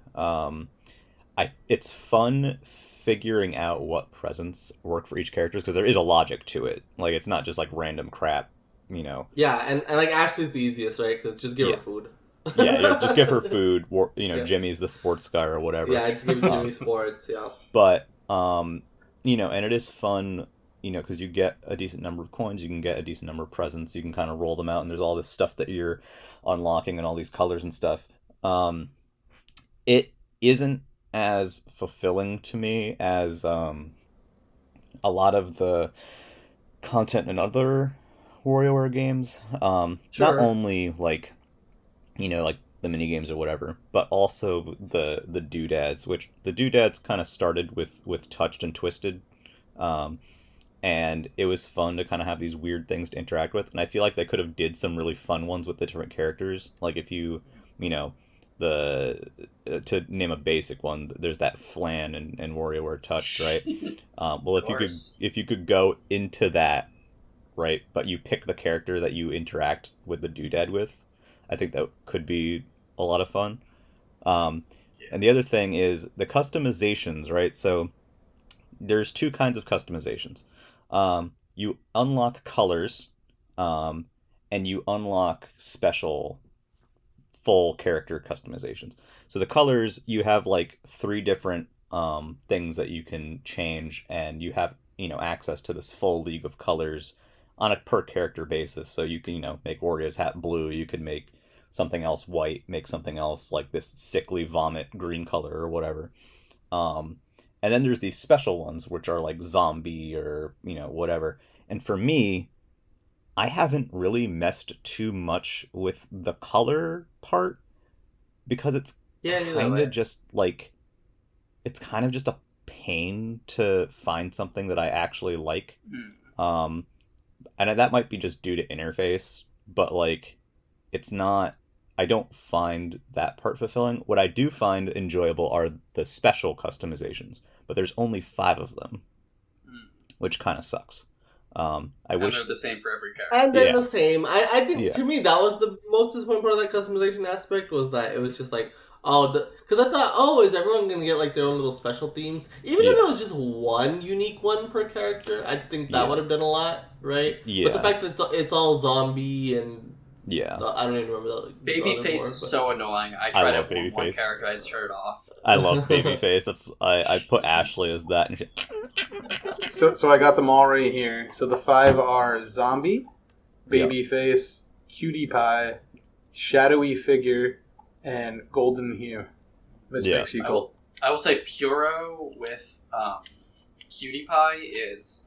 It's fun figuring out what presents work for each character because there is a logic to it. Like it's not just like random crap, Yeah, and like Ashley's the easiest, right? Because just give her food. Just give her food. Jimmy's the sports guy or whatever. Yeah, give Jimmy sports. Yeah. But and it is fun, because you get a decent number of coins, you can get a decent number of presents, you can kind of roll them out, and there's all this stuff that you're unlocking and all these colors and stuff. It isn't as fulfilling to me as a lot of the content in other WarioWare games. Not only like like the mini games or whatever, but also the doodads, which the doodads kind of started with Touched and Twisted, and it was fun to kind of have these weird things to interact with. And I feel like they could have did some really fun ones with the different characters. Like if you you know, the to name a basic one, there's that flan and WarioWare Touch, right? Well, if you could go into that, right, but you pick the character that you interact with the doodad with, I think that could be a lot of fun. And the other thing is the customizations, right? So there's two kinds of customizations. You unlock colors, and you unlock special full character customizations. So the colors, you have like 3 different things that you can change, and you have, access to this full league of colors on a per character basis. So you can, make Wario's hat blue, you could make something else white, make something else like this sickly vomit green color or whatever. And then there's these special ones, which are like zombie or, whatever. And for me, I haven't really messed too much with the color part because it's kind of just like, it's kind of just a pain to find something that I actually like. And that might be just due to interface, but like, it's not, I don't find that part fulfilling. What I do find enjoyable are the special customizations, but there's only 5 of them, which kind of sucks. I wish they're the same for every character. And they're the same. I think to me that was the most disappointing part of that customization aspect, was that it was just like, because I thought, is everyone gonna get like their own little special themes? Even if it was just one unique one per character, I think that would have done a lot, right? Yeah. But the fact that it's all zombie and I don't even remember that. Babyface is so annoying. I tried it with one character, I turned it off. I love Babyface. That's I put Ashley as that. And So I got them all right here. So the 5 are Zombie, Babyface, Cutie Pie, Shadowy Figure, and Golden Hue. Which makes you cool. I will say Puro with Cutie Pie is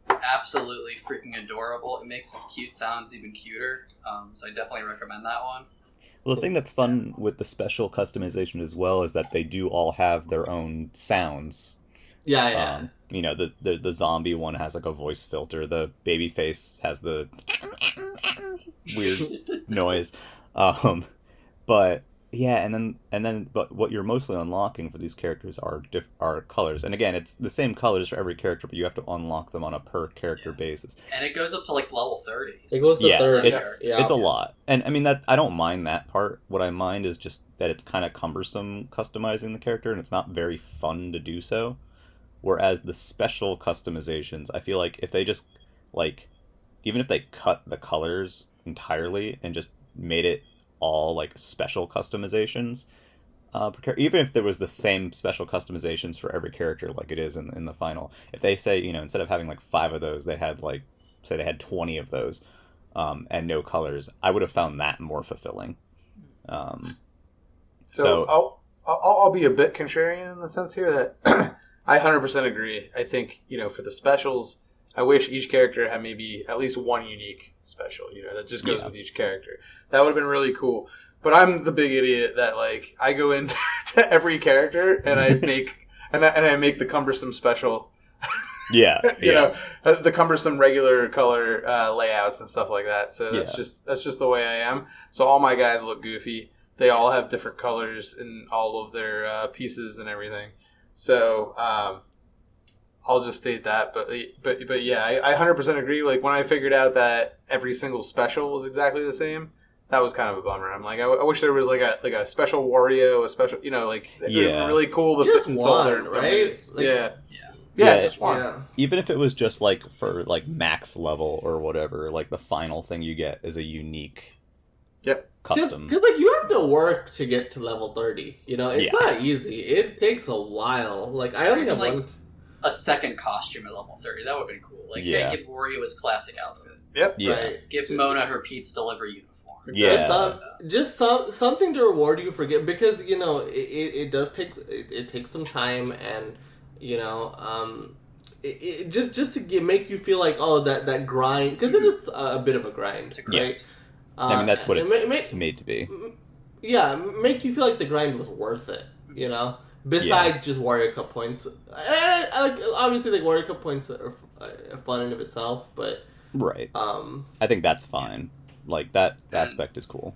absolutely freaking adorable. It makes his cute sounds even cuter. So I definitely recommend that one. Well, the thing that's fun with the special customization as well is that they do all have their own sounds. Yeah. The zombie one has like a voice filter. The Babyface has the weird noise. But yeah, and then but what you're mostly unlocking for these characters are colors. And again, it's the same colors for every character, but you have to unlock them on a per character basis. And it goes up to like level 30. It goes to 30. It's a lot. And I mean, that I don't mind that part. What I mind is just that it's kind of cumbersome customizing the character, and it's not very fun to do so. Whereas the special customizations, I feel like if they just like, even if they cut the colors entirely and just made it all like special customizations, even if there was the same special customizations for every character like it is in the final, if they say, instead of having like 5 of those, they had like, say they had 20 of those, and no colors, I would have found that more fulfilling. So I'll be a bit contrarian in the sense here that I 100% agree. I think, for the specials, I wish each character had maybe at least one unique special, that just goes with each character. That would have been really cool. But I'm the big idiot that, like, I go into every character and I make I make the cumbersome special. The cumbersome regular color layouts and stuff like that. So that's just the way I am. So all my guys look goofy. They all have different colors in all of their pieces and everything. So I'll just state that, but yeah, I 100% agree. Like when I figured out that every single special was exactly the same, that was kind of a bummer. I'm like, I wish there was like a special Wario, a special, like really cool. Just one, right? Just one. Yeah. Even if it was just like for like max level or whatever, like the final thing you get is a unique. Custom. Because like you have to work to get to level 30. It's not easy. It takes a while. Like I only have one. A second costume at level 30. That would have been cool. Like, give Wario his classic outfit. Yep. Yeah. Right? Give Mona her pizza delivery uniform. Yeah. Just something to reward you for because it does take it takes some time and it just to make you feel like that grind, because it is a bit of a grind, right? I mean, that's what it's made to be. Yeah, make you feel like the grind was worth it, Besides just Wario Cup points. And, obviously, like, Wario Cup points are fun in of itself, but... Right. I think that's fine. Like, that aspect is cool.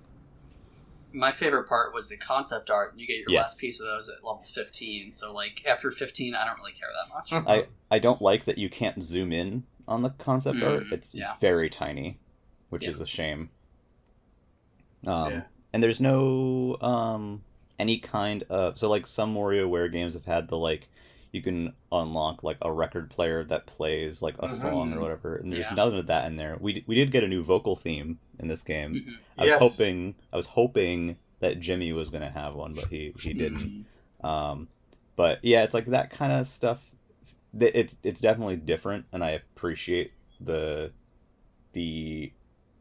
my favorite part was the concept art, and you get your Yes. last piece of those at level 15. So like after 15, I don't really care that much. I don't like that you can't zoom in on the concept art. It's very tiny, which is a shame. And there's no any kind of, so like some WarioWare games have had the like you can unlock like a record player that plays like a song or whatever, and there's none of that in there. We did get a new vocal theme in this game. I was hoping that Jimmy was gonna have one, but he didn't. But yeah, it's like that kind of stuff. It's definitely different, and I appreciate the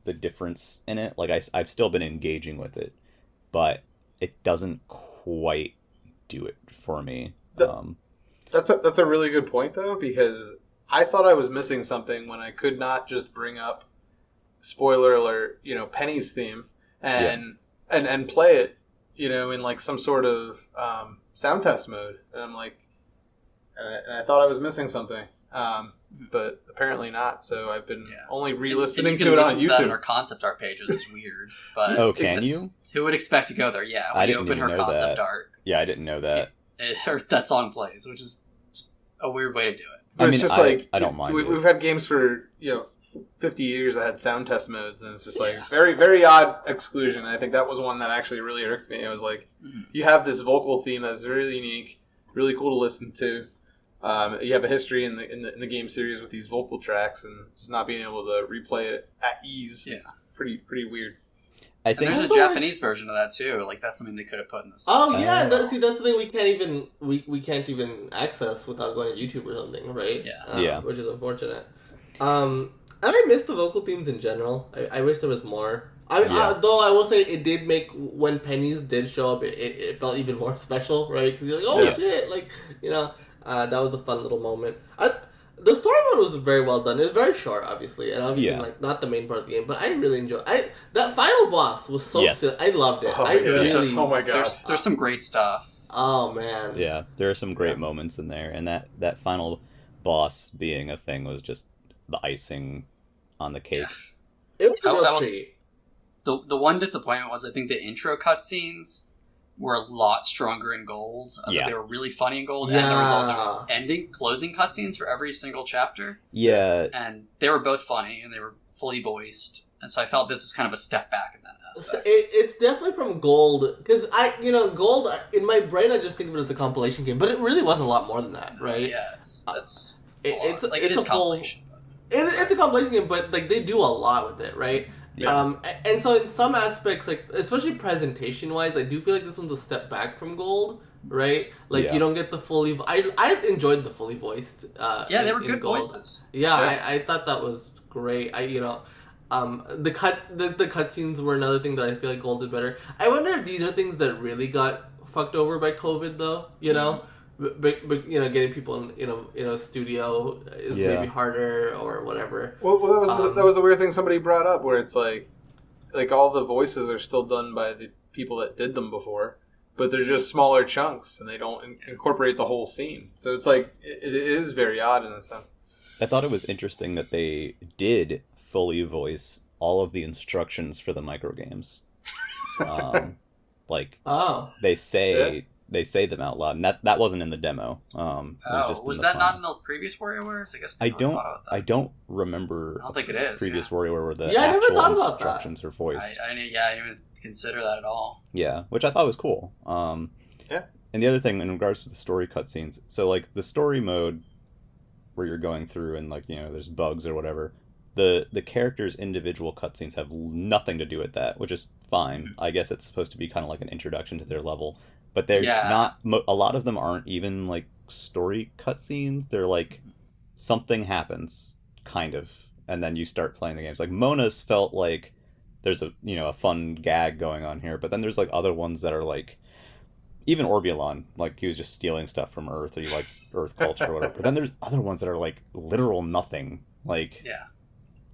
difference in it. Like I've still been engaging with it, but it doesn't quite do it for me. That's a really good point though, because I thought I was missing something when I could not just bring up, spoiler alert, Penny's theme and play it, in like some sort of sound test mode, and I'm like, and I thought I was missing something. But apparently not. So I've been only re-listening to it on YouTube. That in her concept art pages is weird. But can you? Who would expect to go there? Yeah, when you open her concept art. Yeah, I didn't know that. That song plays, which is just a weird way to do it. But it's just I don't mind. We've had games for 50 years that had sound test modes, and it's just like very, very odd exclusion. I think that was one that actually really irked me. It was like you have this vocal theme that's really unique, really cool to listen to. You have a history in the game series with these vocal tracks, and just not being able to replay it at ease is pretty weird. I think there's a Japanese version of that too. Like that's something they could have put in the song. Oh yeah, that's the thing we can't even access without going to YouTube or something, right? Yeah, which is unfortunate. And I miss the vocal themes in general. I wish there was more. Though I will say it did make, when Penny's did show up, it felt even more special, right? Because you're like, oh shit, like that was a fun little moment. The story mode was very well done. It was very short, obviously, and obviously like not the main part of the game. But I really enjoyed. That final boss was so silly. I loved it. Oh my god! There's some great stuff. Oh man! Yeah, there are some great moments in there, and that final boss being a thing was just the icing on the cake. It was a real treat. The one disappointment was I think the intro cutscenes were a lot stronger in gold. They were really funny in gold, and there was also closing cutscenes for every single chapter. Yeah. And they were both funny, and they were fully voiced, and so I felt this was kind of a step back in that aspect. It's definitely from gold, because gold, in my brain I just think of it as a compilation game, but it really was a lot more than that, right? Yeah, it's it's a compilation. It's a compilation game, but like they do a lot with it, right? Yeah. And so in some aspects, like especially presentation-wise, I do feel like this one's a step back from gold, right? Like you don't get the fully. I enjoyed the fully voiced. They were good voices. Yeah, I thought that was great. The cutscenes were another thing that I feel like gold did better. I wonder if these are things that really got fucked over by COVID, though. But getting people in a studio is maybe harder or whatever. Well, that was the weird thing somebody brought up, where it's like all the voices are still done by the people that did them before, but they're just smaller chunks and they don't incorporate the whole scene. So it's like it is very odd in a sense. I thought it was interesting that they did fully voice all of the instructions for the microgames. They say them out loud, and that wasn't in the demo. Was that not in the previous WarioWares? I guess I don't remember. I don't think it is. Previous WarioWare where the I never thought about instructions are voiced. I didn't even consider that at all. Yeah, which I thought was cool. And the other thing in regards to the story cutscenes, so like the story mode where you're going through and like there's bugs or whatever. The characters' individual cutscenes have nothing to do with that, which is fine. I guess it's supposed to be kind of like an introduction to their level. But they're not. A lot of them aren't even like story cutscenes. They're like something happens, kind of, and then you start playing the games. Like Mona's felt like there's a fun gag going on here, but then there's like other ones that are like, even Orbulon, like he was just stealing stuff from Earth, or he likes Earth culture or whatever. But then there's other ones that are like literal nothing. Like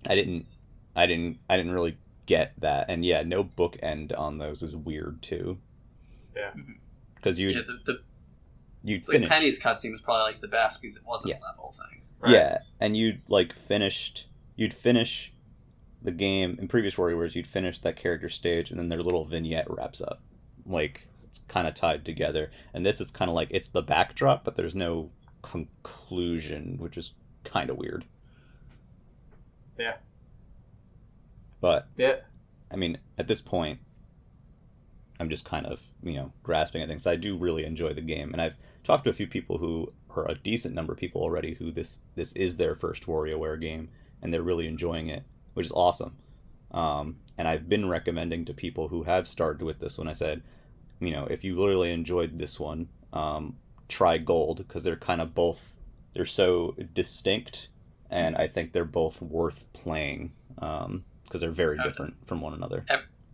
I didn't really get that, and no bookend on those is weird too. Yeah. Because you'd finish. Penny's cutscene was probably like the best because it wasn't a level thing. Right? Yeah, and you'd finish the game in previous WarioWares, you'd finish that character stage and then their little vignette wraps up. Like, it's kind of tied together. And this is kind of like, it's the backdrop, but there's no conclusion, which is kind of weird. Yeah. But, yeah. I mean, at this point, I'm just kind of, grasping at things. I do really enjoy the game. And I've talked to a few people who, or a decent number of people already, who this is their first WarioWare game, and they're really enjoying it, which is awesome. And I've been recommending to people who have started with this one, I said, if you literally enjoyed this one, try Gold, because they're kind of both, they're so distinct, and I think they're both worth playing, because they're very different from one another.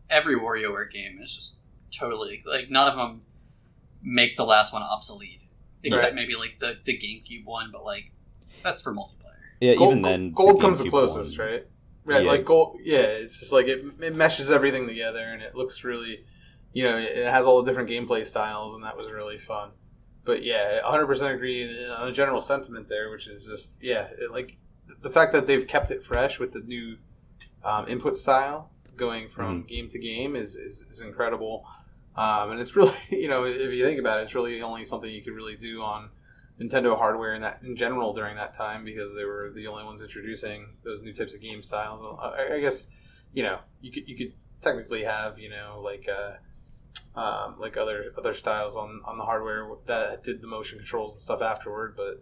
Every WarioWare game is just totally, like, none of them make the last one obsolete, except maybe, like, the GameCube one, but, like, that's for multiplayer. Yeah, Gold, even then... Gold comes the closest, one. Right? Right, yeah. Like, Gold, it's just, like, it meshes everything together, and it looks really, it has all the different gameplay styles, and that was really fun. But, 100% agree on a general sentiment there, which is just, the fact that they've kept it fresh with the new input style going from game to game is incredible. And it's really, if you think about it, it's really only something you could really do on Nintendo hardware in general during that time, because they were the only ones introducing those new types of game styles. I guess, you could technically have, like other styles on the hardware that did the motion controls and stuff afterward, but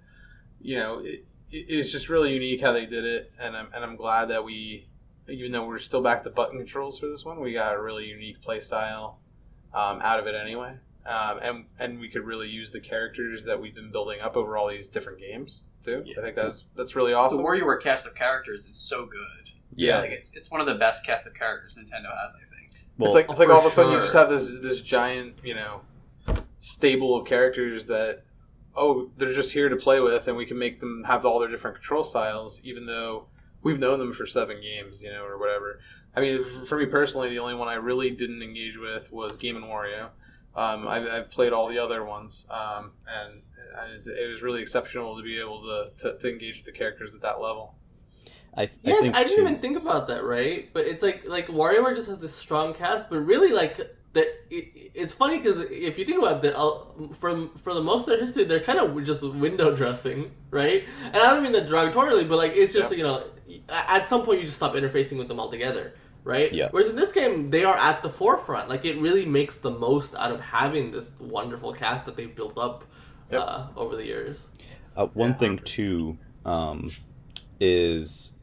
it's just really unique how they did it, and I'm glad that we, even though we're still back to button controls for this one, we got a really unique play style out of it anyway. And we could really use the characters that we've been building up over all these different games too. I think that's really awesome. The WarioWare cast of characters is so good. Yeah, like it's one of the best cast of characters Nintendo has, I think. Well, it's like all of a sudden you just have this giant stable of characters that they're just here to play with, and we can make them have all their different control styles, even though we've known them for 7 games, or whatever. I mean, for me personally, the only one I really didn't engage with was Game & Wario. I've played all the other ones, and it was really exceptional to be able to engage with the characters at that level. I didn't even think about that, right? But it's like WarioWare just has this strong cast, but really it's funny because if you think about it, for the most of their history, they're kind of just window dressing, right? And I don't mean that derogatorily, but it's just at some point you just stop interfacing with them altogether. Right? Yeah. Whereas in this game, they are at the forefront. Like, it really makes the most out of having this wonderful cast that they've built up over the years. One thing, too, is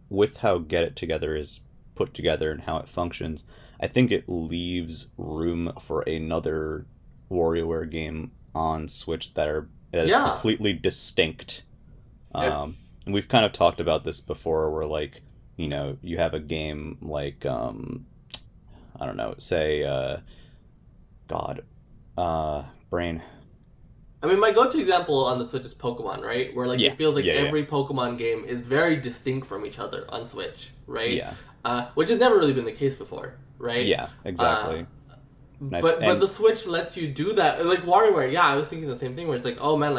with how Get It Together is put together and how it functions, I think it leaves room for another WarioWare game on Switch that is completely distinct. And we've kind of talked about this before, where, like, you have a game like, I don't know, say, brain. I mean, my go-to example on the Switch is Pokemon, right? Where, it feels like every Pokemon game is very distinct from each other on Switch, right? Yeah. Which has never really been the case before, right? Yeah, exactly. But the Switch lets you do that. Like WarioWare, I was thinking the same thing, where it's like, oh man,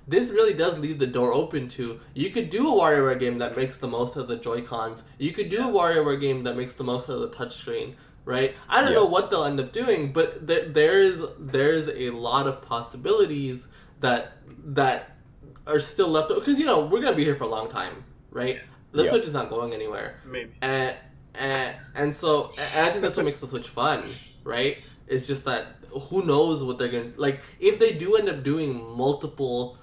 this really does leave the door open to, you could do a WarioWare game that makes the most of the Joy-Cons. You could do a WarioWare game that makes the most of the touchscreen, right? I don't know what they'll end up doing, but there's a lot of possibilities that are still left over. Because, we're going to be here for a long time, right? The Switch is not going anywhere. Maybe. And so I think that's what makes the Switch fun, right? It's just that who knows what they're going to... Like, if they do end up doing multiple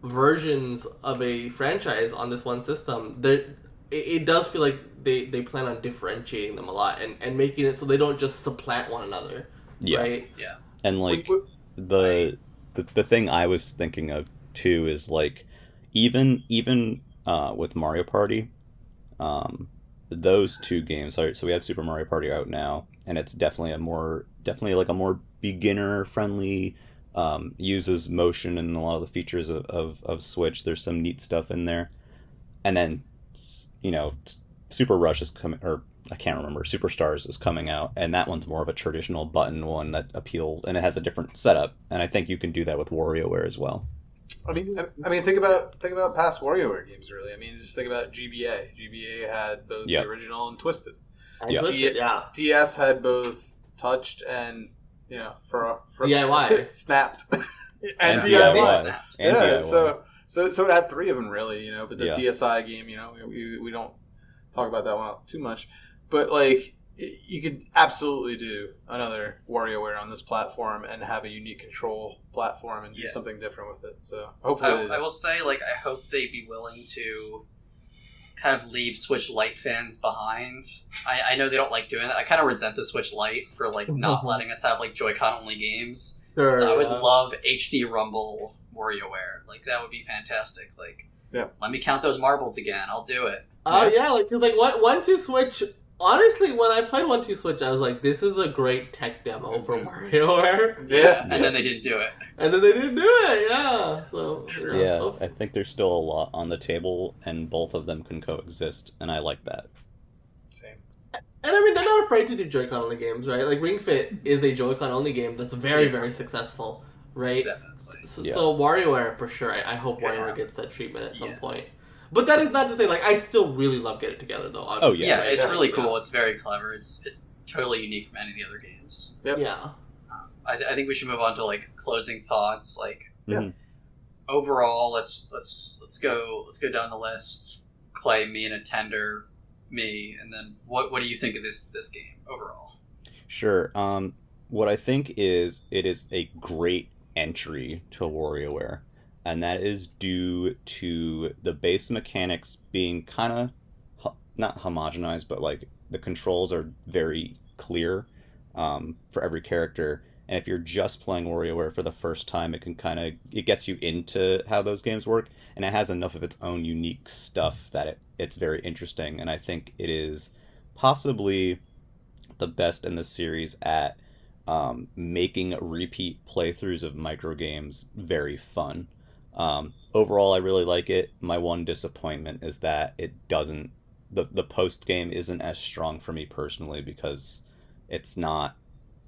versions of a franchise on this one system, it does feel like they plan on differentiating them a lot and making it so they don't just supplant one another, right? Yeah. And, like, the thing I was thinking of, too, is, like, even with Mario Party, those 2 games, so we have Super Mario Party out now, and it's definitely a more beginner friendly, uses motion and a lot of the features of Switch. There's some neat stuff in there. And then, Super Rush is coming, or I can't remember, Superstars is coming out, and that one's more of a traditional button one that appeals, and it has a different setup, and I think you can do that with WarioWare as well. I mean, think about past WarioWare games. Really, I mean, just think about GBA. GBA had both the original and Twisted. And Twisted, yeah. DS had both touched and for DIY snapped and DIY. And DIY. DIY. So it had three of them really. But the DSi game, we don't talk about that one too much, but like. You could absolutely do another WarioWare on this platform and have a unique control platform and do something different with it. So hopefully, I will say, like, I hope they'd be willing to kind of leave Switch Lite fans behind. I know they don't like doing that. I kind of resent the Switch Lite for like not letting us have like Joy-Con only games. Sure, so I would love HD Rumble WarioWare. Like that would be fantastic. Like, let me count those marbles again. I'll do it. Oh yeah, like because like 1-2 Switch. Honestly, when I played 1-2 Switch, I was like, this is a great tech demo for WarioWare. Yeah. And then they didn't do it. Yeah. So, I think there's still a lot on the table, and both of them can coexist, and I like that. Same. And I mean, they're not afraid to do Joy-Con only games, right? Like, Ring Fit is a Joy-Con only game that's very, very successful, right? Definitely. So WarioWare, for sure. I hope WarioWare gets that treatment at some point. But that is not to say, like, I still really love Get It Together, though, obviously. Yeah, it's really cool. It's very clever. It's totally unique from any of the other games. Yep. Yeah. I think we should move on to, like, closing thoughts. Like, overall, let's go down the list. Clay, Mina, Tender, me, and then what do you think of this game overall? Sure. What I think is it is a great entry to WarioWare. And that is due to the base mechanics being kind of, not homogenized, but like the controls are very clear for every character. And if you're just playing WarioWare for the first time, it gets you into how those games work. And it has enough of its own unique stuff that it's very interesting. And I think it is possibly the best in the series at making repeat playthroughs of microgames very fun. Overall, I really like it. My one disappointment is that it doesn't. The post game isn't as strong for me personally because it's not.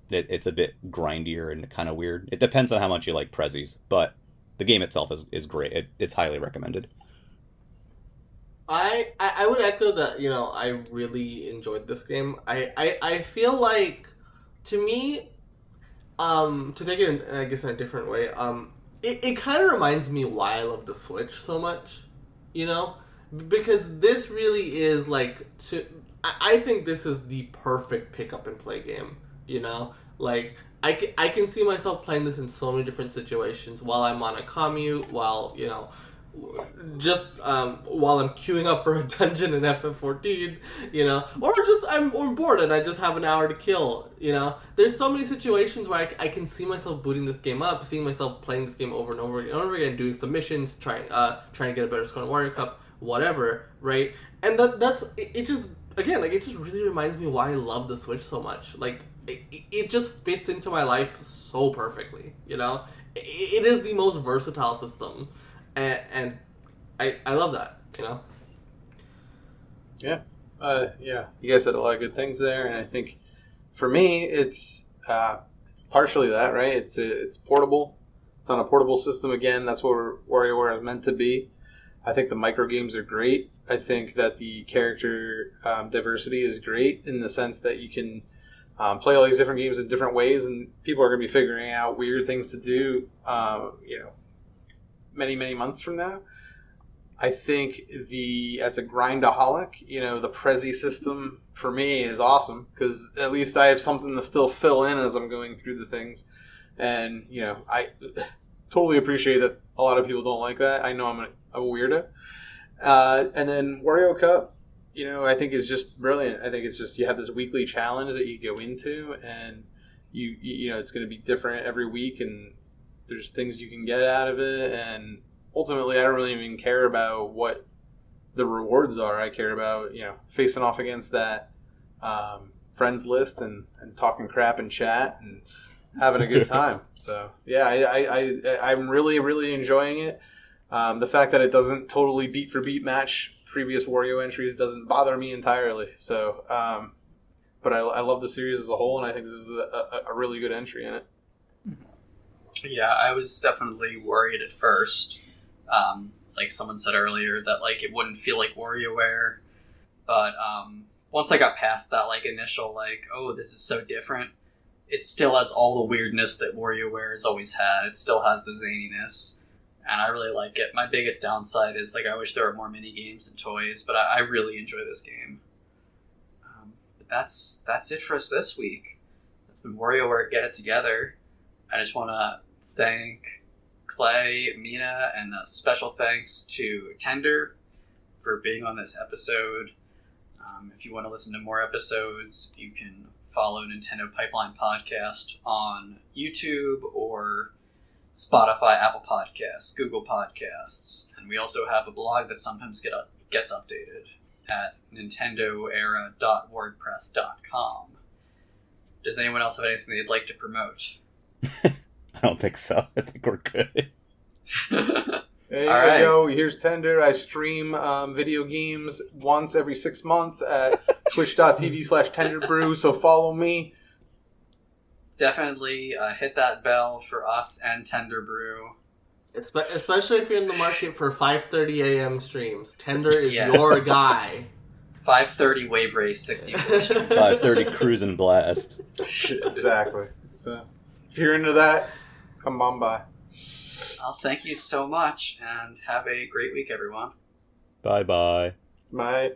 It's a bit grindier and kind of weird. It depends on how much you like Prezzies, but the game itself is great. It's highly recommended. I would echo that. I really enjoyed this game. I feel like, to me, to take it in, I guess, in a different way, It kind of reminds me why I love the Switch so much, because this really is like I think this is the perfect pick up and play game, like I can see myself playing this in so many different situations while I'm on a commute, while just while I'm queuing up for a dungeon in FF14, or just I'm bored and I just have an hour to kill, There's so many situations where I can see myself booting this game up, seeing myself playing this game over and over again, doing submissions, trying to get a better score in Wario Cup, whatever, right? And that's it. Just again, like, it just really reminds me why I love the Switch so much. Like, it just fits into my life so perfectly, It is the most versatile system. And I love that, Yeah. You guys said a lot of good things there, and I think for me, it's partially that, right? It's portable. It's on a portable system again. That's what WarioWare is meant to be. I think the micro games are great. I think that the character diversity is great in the sense that you can play all these different games in different ways, and people are going to be figuring out weird things to do, many, many months from now. I think as a grindaholic, the Prezi system for me is awesome because at least I have something to still fill in as I'm going through the things. And, I totally appreciate that a lot of people don't like that. I know I'm a weirdo. And then Wario Cup, I think is just brilliant. I think it's just you have this weekly challenge that you go into and you it's going to be different every week and there's things you can get out of it, and ultimately I don't really even care about what the rewards are. I care about, facing off against that friends list and talking crap in chat and having a good time. So, yeah, I'm really, really enjoying it. The fact that it doesn't totally beat for beat match previous Wario entries doesn't bother me entirely. So, but I love the series as a whole, and I think this is a really good entry in it. Yeah, I was definitely worried at first. Like someone said earlier, that like it wouldn't feel like WarioWare, but once I got past that like initial like, oh, this is so different, it still has all the weirdness that WarioWare has always had. It still has the zaniness, and I really like it. My biggest downside is like I wish there were more mini games and toys, but I really enjoy this game. But that's it for us this week. That's been WarioWare Get It Together. I just want to thank Clay, Mina, and a special thanks to Tender for being on this episode. If you want to listen to more episodes, you can follow Nintendo Pipeline Podcast on YouTube or Spotify, Apple Podcasts, Google Podcasts. And we also have a blog that sometimes gets updated at nintendoera.wordpress.com. Does anyone else have anything they'd like to promote? I don't think so. I think we're good. There All you right. go. Here's Tender. I stream video games once every 6 months at twitch.tv/tenderbrew, so follow me. Definitely hit that bell for us and Tender Brew. Especially if you're in the market for 5:30 a.m. streams. Tender is Yeah. your guy. 5:30 Wave Race 64. 5:30 Cruise and Blast. Exactly. So, if you're into that, come on by. Well, thank you so much, and have a great week, everyone. Bye-bye. Bye.